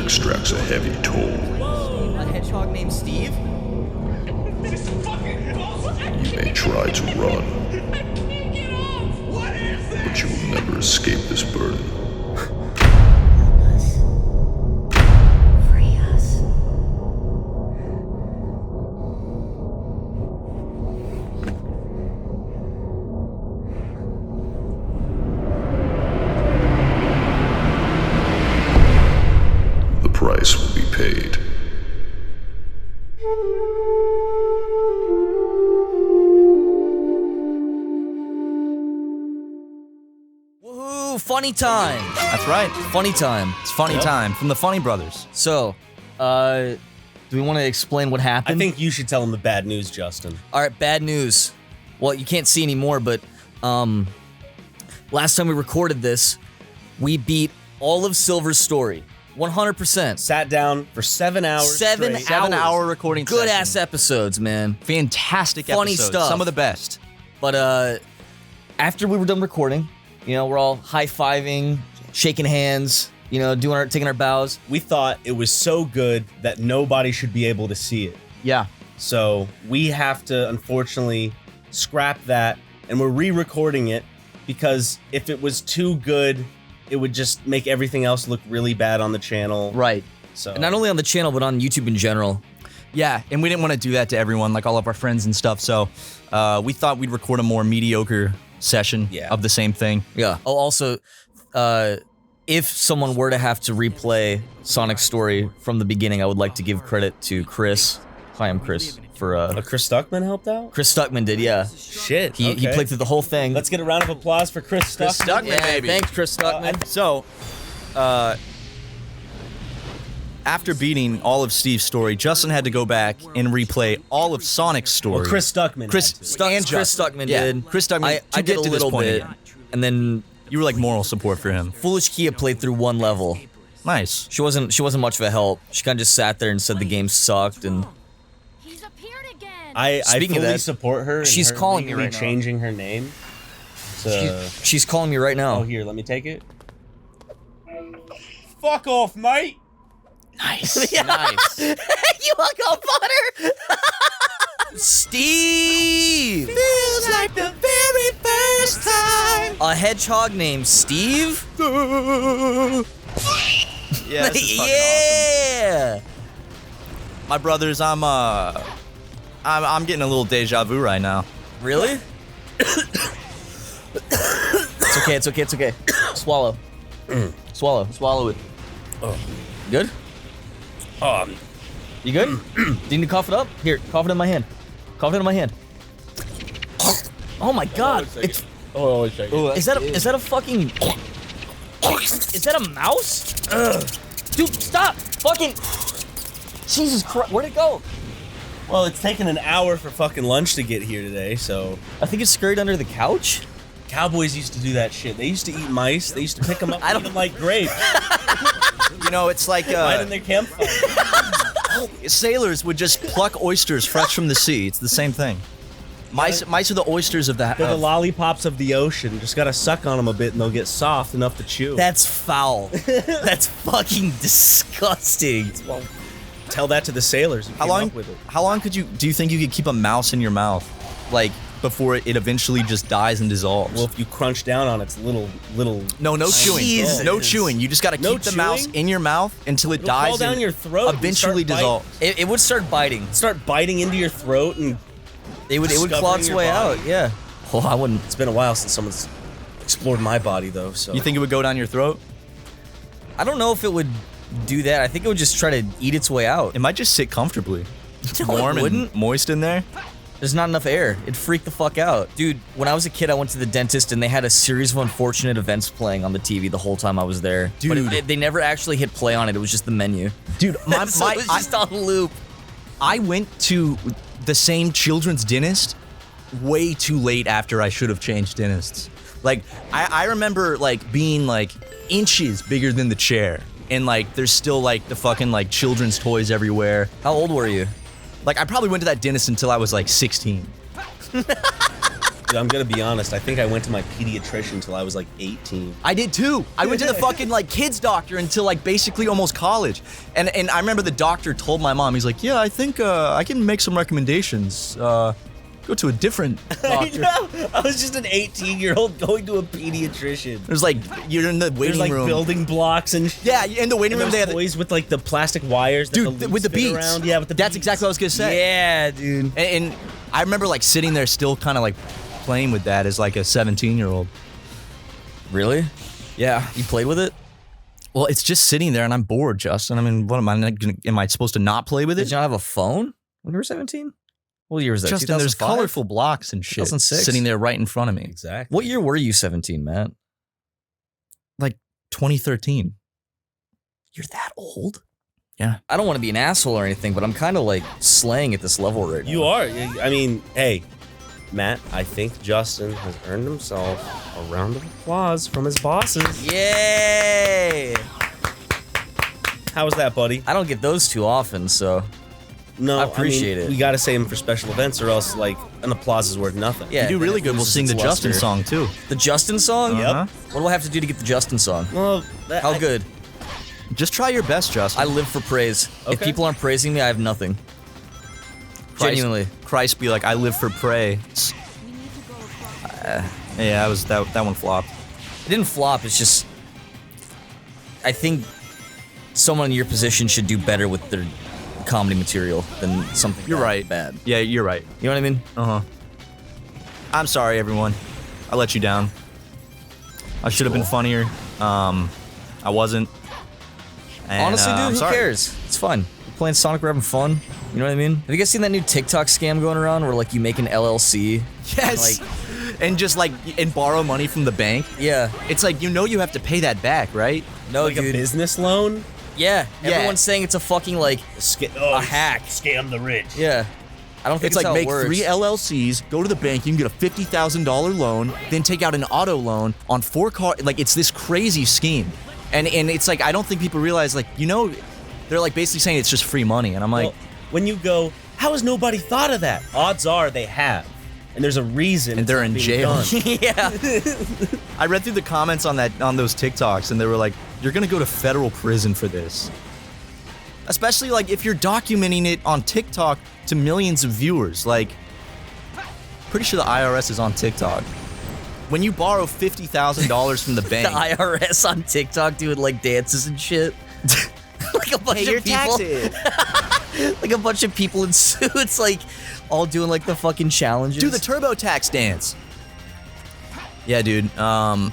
extracts a heavy toll. Whoa! A hedgehog named Steve? This fucking bullshit! You may try to run, I can't get off! What is this? but you will never escape this burden. Help us. Free us. The price will be paid. Woohoo! Funny time! That's right. Funny time. It's funny time from the Funny Brothers. So, do we want to explain what I happened? think you should tell him the bad news, Justin. Alright, bad news. Well, you can't see anymore, but, last time we recorded this, we beat all of Silver's story. 100%. Sat down for 7 hours. 7 straight. hours. 7-hour recording Good session. ass episodes, man. Fantastic Funny episodes. stuff. Some of the best. But, after we were done recording, you know, we're all high-fiving, shaking hands, you know, taking our bows. We thought it was so good that nobody should be able to see it. Yeah. So we have to, unfortunately, scrap that, and we're re-recording it because if it was too good, it would just make everything else look really bad on the channel. Right. So And not only on the channel, but on YouTube in general. Yeah, and we didn't want to do that to everyone, like all of our friends and stuff, so we thought we'd record a more mediocre session of the same thing. Yeah. Oh, also, if someone were to have to replay Sonic's story from the beginning, I would like to give credit to Chris. Hi, I'm Chris. For Chris Stuckman helped out? Chris Stuckman did, yeah. Shit. He okay. played through the whole thing. Let's get a round of applause for Chris Stuckman. yeah, baby. thanks, Chris Stuckman. So, after beating all of Steve's story, Justin had to go back and replay all of Sonic's story. Well, Chris Stuckman. Chris had to. and Chris Justin. Stuckman Yeah, did. Chris Stuckman I to did get a to this little point bit, again. and then You were like moral support for him. Foolish Kia played through one level. Nice. She wasn't much of a help. She kind of just sat there and said the game sucked, and He's appeared again. I Speaking of fully that, support her. in she's her calling me legally right now. changing her name. To, she's calling me right now. oh, here, let me take it. Fuck off, mate. Nice. Nice. You hung up on her? Steve! Feels like the very first time. A hedgehog named Steve? Yeah, this is fucking Yeah! awesome. My brothers, I'm getting a little deja vu right now. Really? It's okay. Swallow. Swallow it. Oh. Good? You good? Do you need to cough it up? Here, cough it in my hand. Cough it in my hand. Oh my god! It's, is that a fucking... Is that a mouse? Ugh. Dude, stop! Fucking... Jesus Christ, where'd it go? Well, it's taken an hour for fucking lunch to get here today, so... I think it's scurried under the couch. Cowboys used to do that shit. They used to eat mice. They used to pick them up and eat them like grapes. You know, it's like Right in their campfire. sailors would just pluck oysters fresh from the sea. It's the same thing. Mice are the oysters of the... They're the lollipops of the ocean. Just gotta suck on them a bit and they'll get soft enough to chew. That's foul. That's fucking disgusting. Well, tell that to the sailors who How came long? up with it. How long do you think you could keep a mouse in your mouth, like before it eventually just dies and dissolves? Well, if you crunch down on its little... no chewing. Jesus. No chewing. You just gotta No keep the mouse chewing? in your mouth until it It'll dies fall down and your throat and eventually start biting. dissolves. It would start biting. Start biting into your throat and... It would Discovering claw its your way body. out. Yeah. Oh, I wouldn't. It's been a while since someone's explored my body, though, so... You think it would go down your throat? I don't know if it would do that. I think it would just try to eat its way out. It might just sit comfortably, No, it warm and wouldn't. moist in there. There's not enough air. It'd freak the fuck out. Dude, when I was a kid, I went to the dentist and they had a series of unfortunate events playing on the TV the whole time I was there. But Dude. they never actually hit play on it. It was just the menu. Dude, So it was just on loop. I went to the same children's dentist way too late after I should have changed dentists. Like, I remember, like, being, like, inches bigger than the chair. And, like, there's still, like, the fucking, like, children's toys everywhere. How old were you? Like, I probably went to that dentist until I was, like, 16. Dude, I'm gonna be honest. I think I went to my pediatrician until I was like 18. I did too. I went to the fucking like kids doctor until like basically almost college. And I remember the doctor told my mom, he's like, yeah, I think I can make some recommendations. Go to a different doctor. I was just an 18-year-old going to a pediatrician. There's like, you're in the waiting There's like room. building blocks and shit. Yeah, in the waiting room And they those have toys with like the plastic wires that dude, the with the spin beats. around. Yeah, with the That's beats. exactly what I was gonna say. Yeah, dude. And I remember like sitting there still kind of like playing with that as like a 17-year-old. Really? Yeah. You played with it? Well, it's just sitting there and I'm bored, Justin. I mean, what am I not gonna, am I supposed to not play with Did it? you not have a phone when you were 17? What year was that? Justin, there's 2005? colorful blocks and shit 2006? sitting there right in front of me. Exactly. What year were you 17, Matt? Like 2013. You're that old? Yeah. I don't want to be an asshole or anything, but I'm kind of like slaying at this level right now. You are. I mean, hey, Matt, I think Justin has earned himself a round of applause from his bosses. Yay! How was that, buddy? I don't get those too often, so No, I appreciate it. We gotta save him for special events, or else like an applause is worth nothing. yeah. You do then really it good. We'll loses sing the its Justin luster. song too. The Justin song? Uh-huh. What do I have to do to get the Justin song? Well, How good? Just try your best, Justin. I live for praise. If Okay. people aren't praising me, I have nothing. Genuinely. Christ be like, I live for prey. Yeah, that one flopped. It didn't flop, it's just... I think someone in your position should do better with their comedy material than something You're that right. bad. Yeah, you're right. You know what I mean? Uh-huh. I'm sorry, everyone. I let you down. I should have been funnier. I wasn't. And, Honestly, I'm dude, who sorry. cares? It's fun. We're playing Sonic, we're having fun. You know what I mean? Have you guys seen that new TikTok scam going around where like you make an LLC? Yes. And just like, and borrow money from the bank. Yeah. It's like, you know you have to pay that back, right? No, like a dude. business loan. Yeah. Yeah. Everyone's saying it's a fucking like a hack. Scam the rich. Yeah. I don't think It's it's like how make it works. 3 LLCs, go to the bank, you can get a $50,000 loan, then take out an auto loan on 4 cars. Like, it's this crazy scheme. And it's like, I don't think people realize, like, you know, they're like basically saying it's just free money. And I'm like, Well, when you go, how has nobody thought of that? Odds are they have, and there's a reason. and they're in it's being jail. done. Yeah. I read through the comments on those TikToks, and they were like, "You're gonna go to federal prison for this." Especially like if you're documenting it on TikTok to millions of viewers. Like, pretty sure the IRS is on TikTok. When you borrow $50,000 from the The bank, IRS on TikTok doing like dances and shit. Like a bunch of people. Like a bunch of people in suits, like all doing like the fucking challenges. Do the TurboTax dance. Yeah, dude.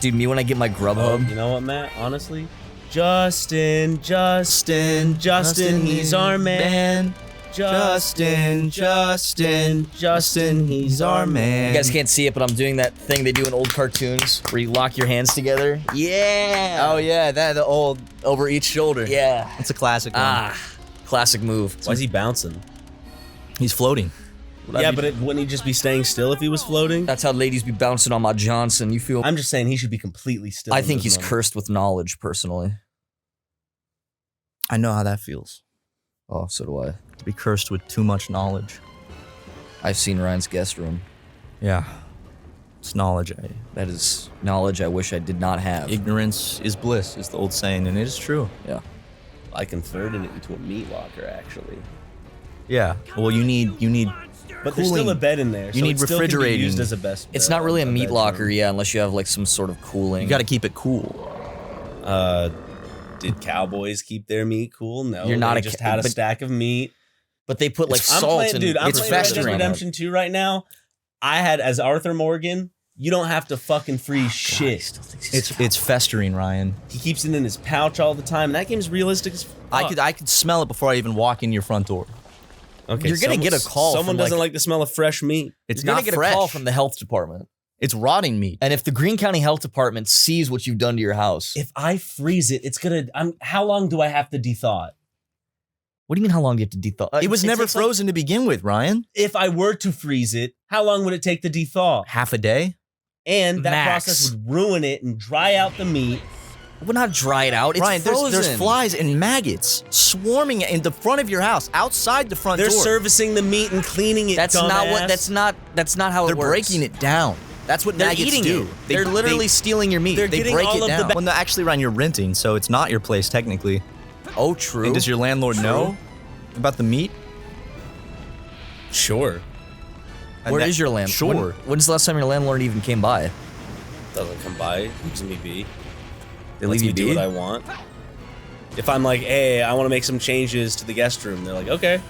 Dude, me when I get my Grubhub. You know what, Matt? Honestly, Justin, he's our man. Justin, he's our man. You guys can't see it, but I'm doing that thing they do in old cartoons where you lock your hands together. Yeah. Oh yeah, the old over each shoulder. Yeah. It's a classic one. Ah, classic move. Why is he bouncing? He's floating. Yeah, but wouldn't he just be staying still if he was floating? That's how ladies be bouncing on my Johnson. You feel? I'm just saying he should be completely still. I in think those he's moments. cursed with knowledge, personally. I know how that feels. Oh, so do I. To be cursed with too much knowledge. I've seen Ryan's guest room. Yeah. It's knowledge. That is knowledge I wish I did not have. Ignorance is bliss, is the old saying, and it is true. Yeah. I converted it into a meat locker, actually. Yeah. Well, you need But there's still a bed in there. You need it still can be refrigerating. used as a best. It's not really a meat bedroom. locker, yeah, unless you have like some sort of cooling. You got to keep it cool. Did cowboys keep their meat cool? No. You're not they a just ca- had a but- stack of meat. But they put like I'm salt playing, and dude, I'm it's playing Red Dead festering. Redemption 2 right now. I had as Arthur Morgan. You don't have to fucking freeze shit. It's festering, Ryan. He keeps it in his pouch all the time. That game's realistic as fuck. I could smell it before I even walk in your front door. Okay, You're gonna get a call Someone from, doesn't like- like the smell of fresh meat. It's You're not gonna get fresh. a call from the health department. It's rotting meat. And if the Greene County Health Department sees what you've done to your house, If I freeze it, it's gonna. How long do I have to de-thaw it? what do you mean? How long do you have to de-thaw? It was never takes, like, frozen to begin with, Ryan. If I were to freeze it, how long would it take to de-thaw? Half a day? And that Max. process would ruin it and dry out the meat. Well, not dry it out. It's Ryan, frozen. there's flies and maggots swarming in the front of your house, outside the front They're door. servicing the meat and cleaning it. That's not what. dumbass. That's not how They're it works. breaking it down. That's what They're maggots eating do. it. They're literally stealing your meat. they're They getting break all it of the down. ba- Well, no, actually, Ryan, you're renting, so it's not your place technically. Oh, true. And does your landlord know about the meat? Sure. And Where that- is your landlord? Sure. When's the last time your landlord even came by? Doesn't come by. Leaves me be. They Lets leave you me do be? what I want. If I'm like, hey, I want to make some changes to the guest room, they're like, okay.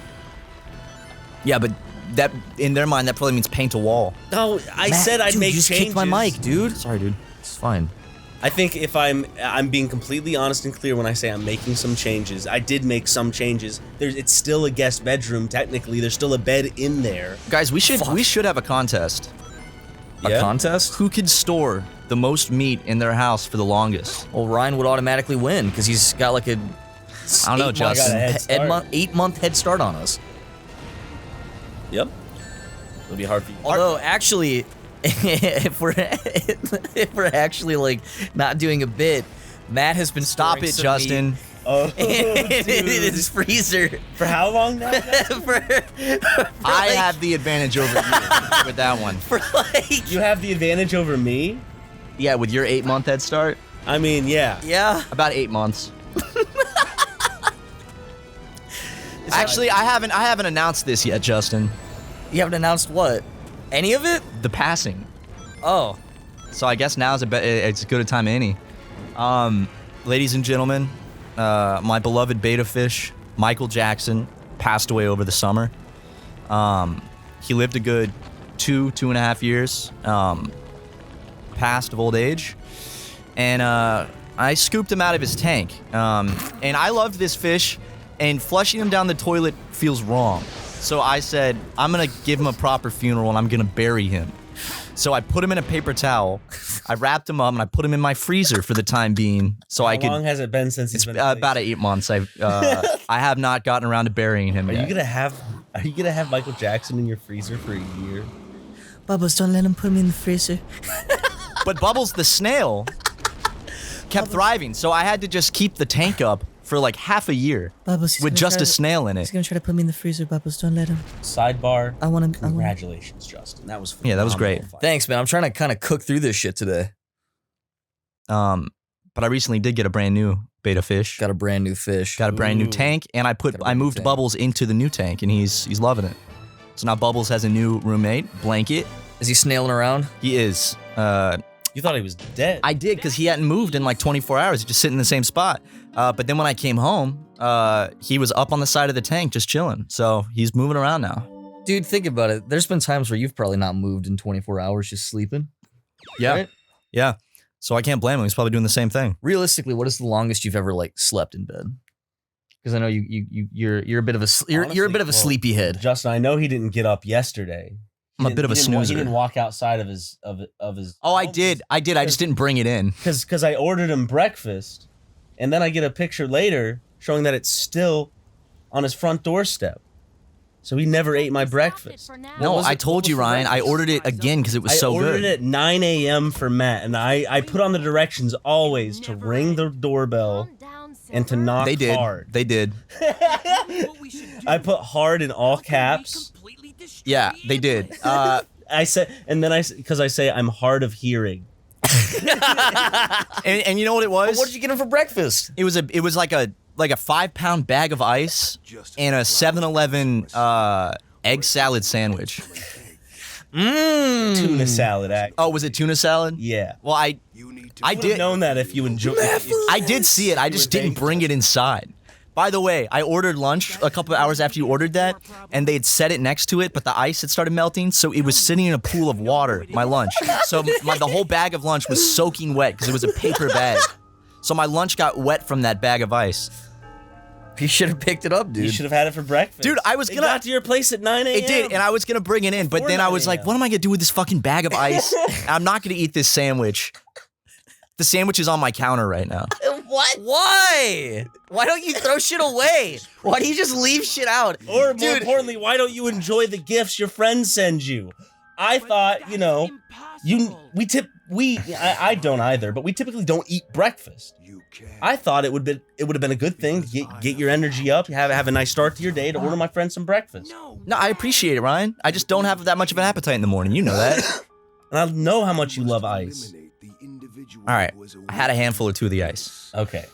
Yeah, but that in their mind that probably means paint a wall. No, I Matt, said I'd dude, make you just changes. kicked my mic, dude. Sorry, dude. It's fine. I think if I'm being completely honest and clear when I say I'm making some changes. I did make some changes. It's still a guest bedroom technically. There's still a bed in there. Guys, we should have a contest. A Yeah. contest? Who could store the most meat in their house for the longest? Well, Ryan would automatically win because he's got like a. I don't know, 8 Justin. month- I got a head start. 8-month head start on us. Yep. It'll be hard for you. Although, actually, if we're actually like not doing a bit, Matt has been Stop storing it, some Justin. Oh, meat in dude. his freezer. For how long now? for I like- have the advantage over you with that one. for like You have the advantage over me? Yeah, with your 8-month head start, I mean, yeah. yeah. about 8 months. Actually, I haven't announced this yet, Justin. You haven't announced what? Any of it? The passing. Oh. So I guess now's it's as good a time as any. Ladies and gentlemen, my beloved beta fish, Michael Jackson, passed away over the summer. He lived a good 2.5 years, passed of old age. And I scooped him out of his tank. And I loved this fish, and flushing him down the toilet feels wrong. So I said, I'm gonna give him a proper funeral and I'm gonna bury him. So I put him in a paper towel, I wrapped him up, and I put him in my freezer for the time being, so I How could. long has it been since he's It's been about 8 months. I have not gotten around to burying him Are yet. you gonna have Michael Jackson in your freezer for a year? Bubbles, don't let him put me in the freezer. But Bubbles the snail kept thriving, so I had to just keep the tank up for like half a year Bubbles, with just a snail in it. gonna try to put me in the freezer, Bubbles. Don't let him. Sidebar. I want him. Congratulations, Justin. That was Yeah, that was great. phenomenal. Thanks, man. I'm trying to kind of cook through this shit today. But I recently did get a brand new beta fish. Got a brand new fish. Got a brand new Ooh. tank, and I Got a brand new moved tank. Bubbles into the new tank, and he's loving it. So now Bubbles has a new roommate, Blanket. Is he snailing around? He is. You thought he was dead. I did because he hadn't moved in like 24 hours. He just sitting in the same spot. But then when I came home, he was up on the side of the tank just chilling. So he's moving around now. Dude, think about it. There's been times where you've probably not moved in 24 hours just sleeping. Yeah. Right? Yeah. So I can't blame him. He's probably doing the same thing. Realistically, what is the longest you've ever like slept in bed? Because I know you're a bit of a you're a Honestly, bit of a well, sleepyhead. Justin, I know he didn't get up yesterday. I'm a bit of a He snoozer. didn't walk outside of his. Oh, I did. I just didn't bring it in. Because I ordered him breakfast, and then I get a picture later showing that it's still on his front doorstep. So he never ate my breakfast. No, was I it- told what you, was the Ryan. I breakfast? ordered it again because it was I so ordered good. it at 9 a.m. for Matt, and I put on the directions always to ring the doorbell and to knock They did. hard. They did. I put hard in all caps. Yeah, they did. I said, and then because I say I'm hard of hearing. And you know what it was? What did you get him for breakfast? It was like a 5-pound bag of ice and a 7-Eleven egg salad sandwich. Tuna salad, act. Oh, was it tuna salad? Yeah. Well, I Would have did. known that if you enjoyed. I did see it. I just didn't bring it inside. By the way, I ordered lunch a couple of hours after you ordered that, and they had set it next to it, but the ice had started melting, so it was sitting in a pool of water, my lunch. So the whole bag of lunch was soaking wet because it was a paper bag. So my lunch got wet from that bag of ice. You should have picked it up, dude. You should have had it for breakfast. Dude, I was It gonna- got to your place at 9 a.m. It did, and I was gonna bring it in, but Before then I 9 was like, a.m. what am I gonna do with this fucking bag of ice? I'm not gonna eat this sandwich. The sandwich is on my counter right now. What? Why? Why don't you throw shit away? Why do you just leave shit out? Or more Dude, importantly, why don't you enjoy the gifts your friends send you? I thought, I don't either, but we typically don't eat breakfast. I thought it would have been a good thing to get your energy up, have a nice start to your day, to order my friends some breakfast. No, I appreciate it, Ryan. I just don't have that much of an appetite in the morning. You know that. And I know how much you love ice. All right, I had a handful or two of the ice. Okay.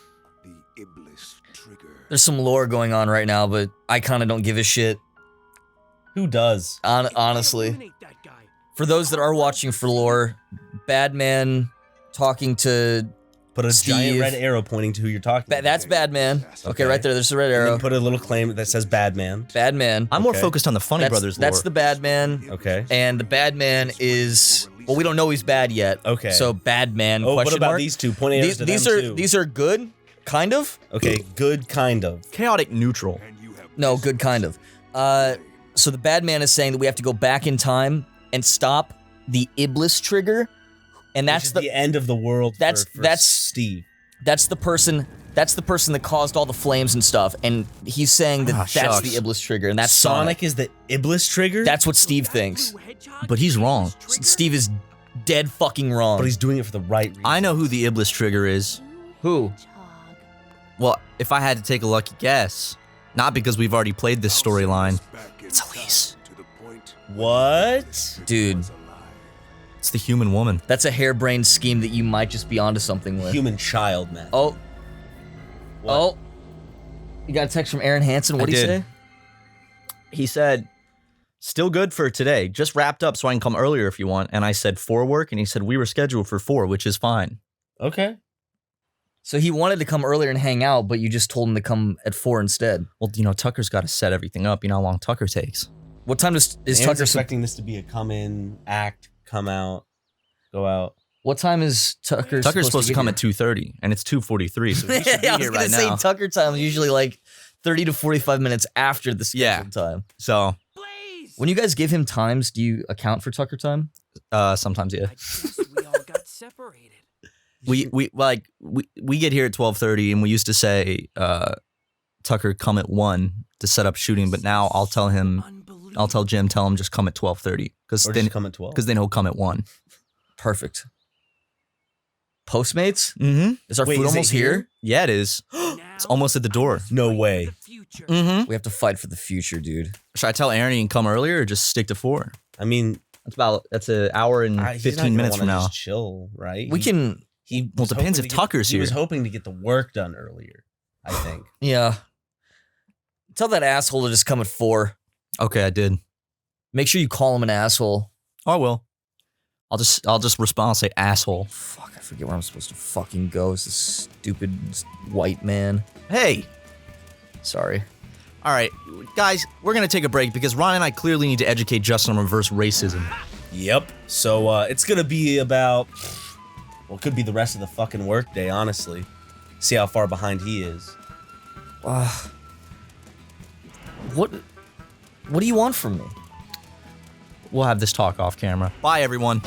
There's some lore going on right now, but I kind of don't give a shit. Who does? Honestly. For those that are watching for lore, Badman talking to Put a Steve. giant red arrow pointing to who you're talking about. That's Badman. Okay, right there. There's the red And arrow. then put a little claim that says Badman. Badman. I'm more Okay. focused on the Funny Brothers lore. That's the Badman. Okay. And the Badman is, well, we don't know he's bad yet. Okay. So Badman. Oh, what question about mark? these two? Point arrows to them too. These are good, kind of. Okay, good, kind of. chaotic neutral. No, good, kind of. So the Badman is saying that we have to go back in time and stop the Iblis trigger, and that's Which is the end of the world. That's for Steve. That's the person that caused all the flames and stuff, and he's saying that that's shucks. the Iblis trigger, and that's Sonic is the Iblis trigger. That's what Steve thinks. But he's wrong. Steve is dead fucking wrong. but he's doing it for the right reason. I know who the Iblis trigger is. Who? Well, if I had to take a lucky guess, not because we've already played this storyline, it's Elise. What? Dude, It's the human woman. that's a harebrained scheme that you might just be onto something with. Human child, man. Oh. What? Oh. You got a text from Aaron Hansen. What'd I he did. say? He said, still good for today. Just wrapped up so I can come earlier if you want. And I said 4 work, and he said we were scheduled for 4, which is fine. Okay. So he wanted to come earlier and hang out, but you just told him to come at 4 instead. Well, you know, Tucker's got to set everything up. You know how long Tucker takes. What time is Aaron's Tucker? expecting this to be a come in, act, come out, go out. What time is Tucker? Tucker's supposed to come get at 2:30, and it's 2:43, so he should be yeah, I was here gonna right say now. Tucker time is usually like 30 to 45 minutes after the Yeah. scheduled time. So, When you guys give him times, do you account for Tucker time? sometimes, yeah. Guess we all got separated. We get here at 12:30, and we used to say Tucker come at 1 to set up shooting, but now I'll tell him, I'll tell Jim, tell him just come at 12:30 because Or then just come at 12. then he'll come at 1. Perfect. Postmates? Mm-hmm. Is our Wait, food is it almost here? Yeah, it is. It's almost at the door. No way. Mm-hmm. We have to fight for the future, dude. Should I tell Aaron he can come earlier or just stick to 4? I mean, That's an hour and he's not 15 gonna minutes from wanna now. just chill, right? We can, He Well, was it depends hoping if to get- Tucker's He was here. hoping to get the work done earlier, I think. yeah. Tell that asshole to just come at 4. Okay, I did. Make sure you call him an asshole. Oh, I will. I'll just respond. I'll say asshole. Fuck, I forget where I'm supposed to fucking go. It's this stupid white man. Hey. Sorry. All right, guys, we're gonna take a break because Ron and I clearly need to educate Justin on reverse racism. Yep. So it's gonna be about, well, it could be the rest of the fucking workday, honestly. See how far behind he is. What do you want from me? We'll have this talk off camera. Bye, everyone.